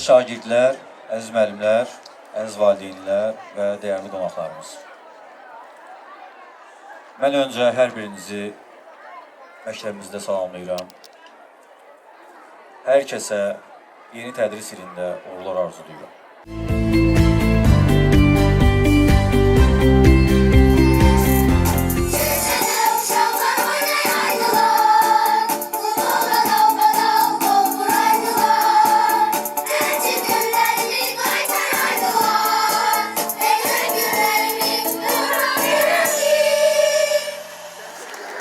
şagirdlər, əziz müəllimlər, əziz valideynlər və dəyərli qonaqlarımız. Mən öncə hər birinizi məktəbimizdə salamlayıram. Hər kəsə yeni tədris ilində uğurlar arzulayıram.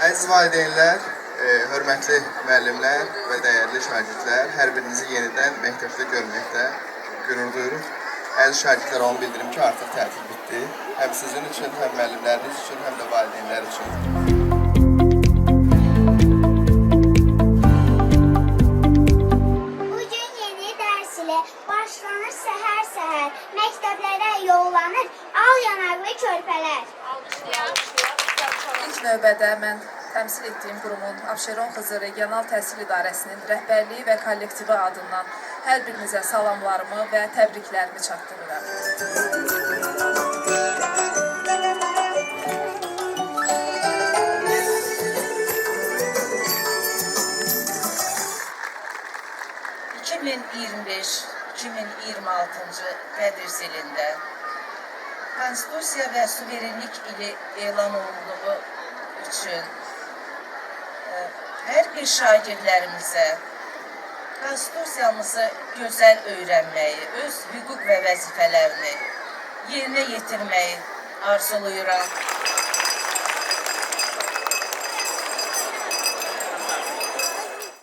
Əziz valideynlər, hörmətli müəllimlər və dəyərli şagirdlər, hər birinizi yenidən məktəbdə görməkdə qürur duyuruq. Əziz şagirdlər, onu bildirim ki, artıq tətil bitdi. Həm sizin üçün, həm müəllimləriniz üçün, həm də valideynlər üçün. Bugün yeni dərs ilə başlanır səhər-səhər, məktəblərə yollanır al yanaqlı körpələr. İlk növbədə mən təmsil etdiyim qurumun Abşeron Xızı Regional Təhsil İdarəsinin rəhbərliyi və kollektivi adından hər birinizə salamlarımı və təbriklərimi çatdırıram. ...2025-2026 tədris ilində Konstitusiya və suverenlik ili elan olunduğu üçün hər bir şagirdlərimizə Konstitusiyamızı gözəl öyrənməyi, öz hüquq və vəzifələrini yerinə yetirməyi arzulayıram.